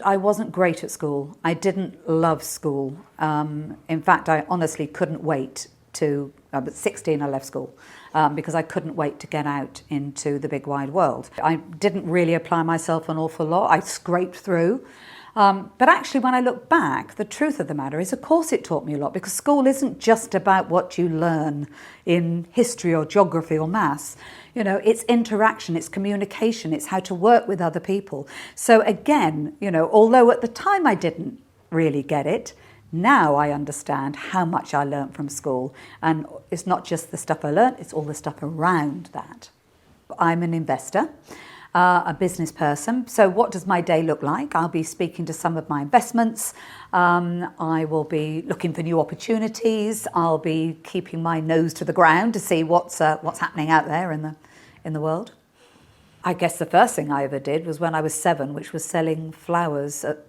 I wasn't great at school. I didn't love school. In fact, I honestly couldn't wait to, at 16 I left school because I couldn't wait to get out into the big wide world. I didn't really apply myself an awful lot. I scraped through. But actually, when I look back, the truth of the matter is, of course, it taught me a lot, because school isn't just about what you learn in history or geography or maths. You know, it's interaction, it's communication, it's how to work with other people. So again, you know, although at the time I didn't really get it, now I understand how much I learned from school. And it's not just the stuff I learned, it's all the stuff around that. I'm an investor. A business person. So what does my day look like? I'll be speaking to some of my investments. I will be looking for new opportunities. I'll be keeping my nose to the ground to see what's happening out there in the world. I guess the first thing I ever did was when I was 7, which was selling flowers at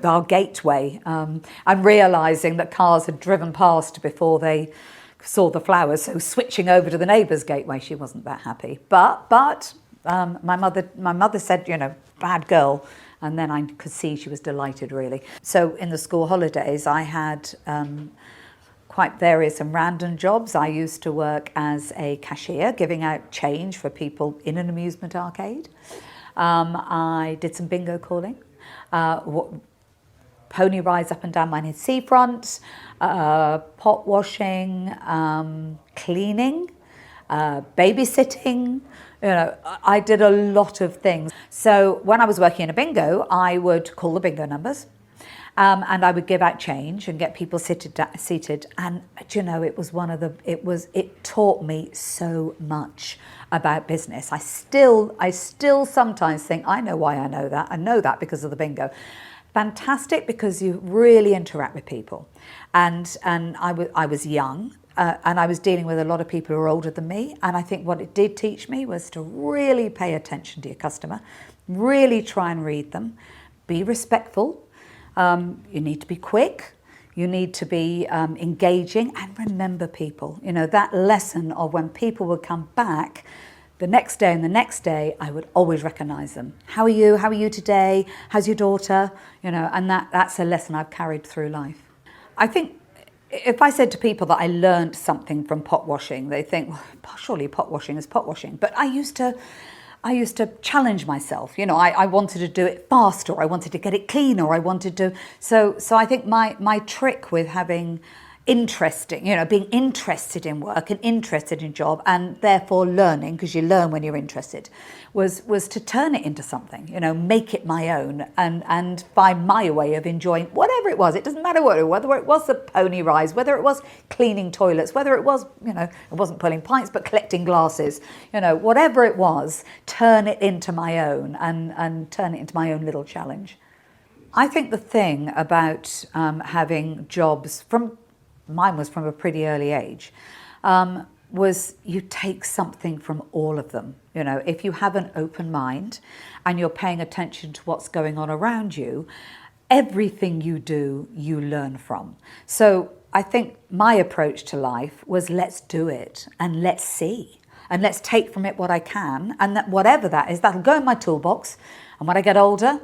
our gateway. I'm realising that cars had driven past before they saw the flowers, so switching over to the neighbour's gateway, she wasn't that happy. But my mother said, you know, bad girl, and then I could see she was delighted, really. So in the school holidays, I had quite various and random jobs. I used to work as a cashier, giving out change for people in an amusement arcade. I did some bingo calling, pony rides up and down my seafront, pot washing, cleaning, babysitting. You know, I did a lot of things. So when I was working in a bingo, I would call the bingo numbers, and I would give out change and get people seated. And you know, it taught me so much about business. I still sometimes think I know why I know that. I know that because of the bingo. Fantastic, because you really interact with people, and I was young. And I was dealing with a lot of people who were older than me. And I think what it did teach me was to really pay attention to your customer, really try and read them, be respectful. You need to be quick. You need to be engaging and remember people. You know, that lesson of when people would come back the next day and the next day, I would always recognise them. How are you? How are you today? How's your daughter? You know, and that's a lesson I've carried through life. I think if I said to people that I learned something from pot washing, they think, well, surely pot washing is pot washing. But I used to challenge myself. You know, I wanted to do it faster. I wanted to get it cleaner. I wanted to. So I think my trick with having interesting, you know, being interested in work and interested in job, and therefore learning, because you learn when you're interested, was to turn it into something, you know, make it my own, and find my way of enjoying whatever it was. It doesn't matter whether it was the pony rides, whether it was cleaning toilets, whether it was, you know, it wasn't pulling pints but collecting glasses, you know, whatever it was, turn it into my own and turn it into my own little challenge. I think the thing about having jobs mine was from a pretty early age, was you take something from all of them. You know, if you have an open mind and you're paying attention to what's going on around you, everything you do, you learn from. So I think my approach to life was, let's do it and let's see. And let's take from it what I can, and that whatever that is, that'll go in my toolbox. And when I get older,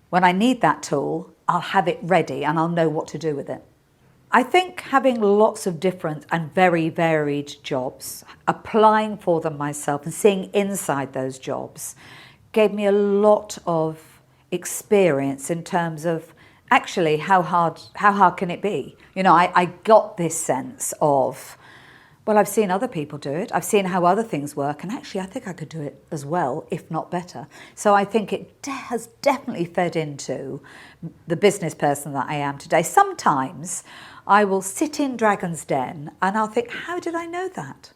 when I need that tool, I'll have it ready and I'll know what to do with it. I think having lots of different and very varied jobs, applying for them myself and seeing inside those jobs, gave me a lot of experience in terms of actually how hard can it be? You know, I got this sense of, well, I've seen other people do it. I've seen how other things work, and actually I think I could do it as well, if not better. So I think it has definitely fed into the business person that I am today. Sometimes I will sit in Dragon's Den and I'll think, how did I know that?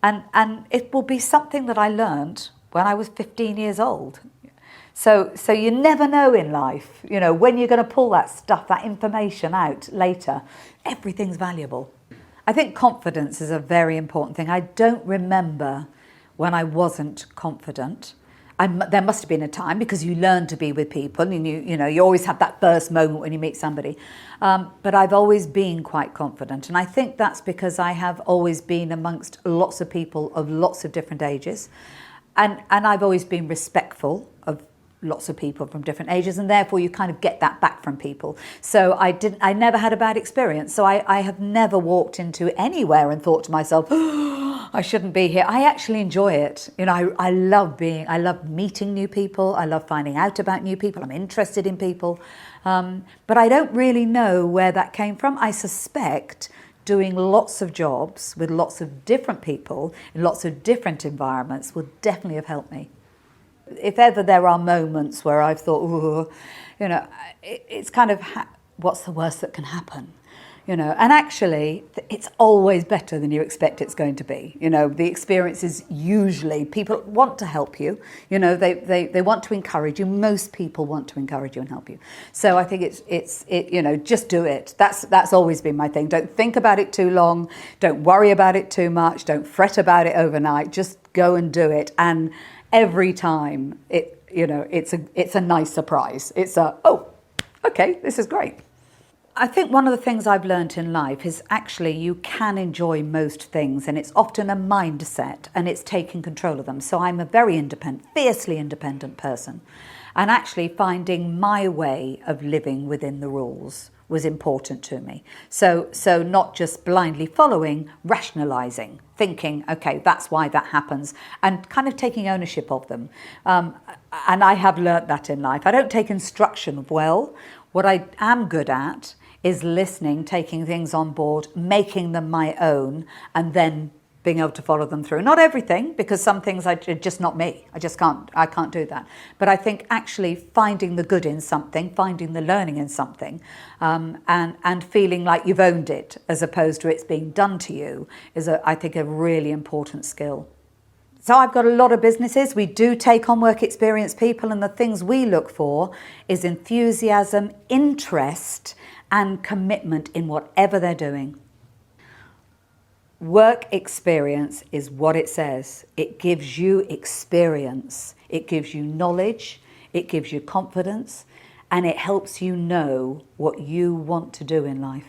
And it will be something that I learned when I was 15 years old. So you never know in life, you know, when you're going to pull that stuff, that information out later. Everything's valuable. I think confidence is a very important thing. I don't remember when I wasn't confident. There must have been a time, because you learn to be with people and you always have that first moment when you meet somebody. But I've always been quite confident. And I think that's because I have always been amongst lots of people of lots of different ages. And I've always been respectful of lots of people from different ages, and therefore you kind of get that back from people. So I never had a bad experience. So I have never walked into anywhere and thought to myself, oh, I shouldn't be here. I actually enjoy it. You know, I love meeting new people. I love finding out about new people. I'm interested in people. But I don't really know where that came from. I suspect doing lots of jobs with lots of different people in lots of different environments would definitely have helped me. If ever there are moments where I've thought, ooh, you know, it's kind of, what's the worst that can happen? You know, and actually, it's always better than you expect it's going to be. You know, the experience is usually, people want to help you. You know, they want to encourage you. Most people want to encourage you and help you. So I think it's you know, just do it. That's always been my thing. Don't think about it too long. Don't worry about it too much. Don't fret about it overnight. Just go and do it. And every time, it's a nice surprise. It's oh, okay, this is great. I think one of the things I've learned in life is actually you can enjoy most things, and it's often a mindset, and it's taking control of them. So I'm a very independent, fiercely independent person, and actually finding my way of living within the rules was important to me. So not just blindly following, rationalizing, thinking, okay, that's why that happens, and kind of taking ownership of them. And I have learnt that in life. I don't take instruction well. What I am good at is listening, taking things on board, making them my own, and then being able to follow them through. Not everything, because some things are just not me. I can't do that. But I think actually finding the good in something, finding the learning in something, and feeling like you've owned it as opposed to it's being done to you is, I think, a really important skill. So I've got a lot of businesses. We do take on work experience people, and the things we look for is enthusiasm, interest, and commitment in whatever they're doing. Work experience is what it says. It gives you experience. It gives you knowledge. It gives you confidence. And it helps you know what you want to do in life.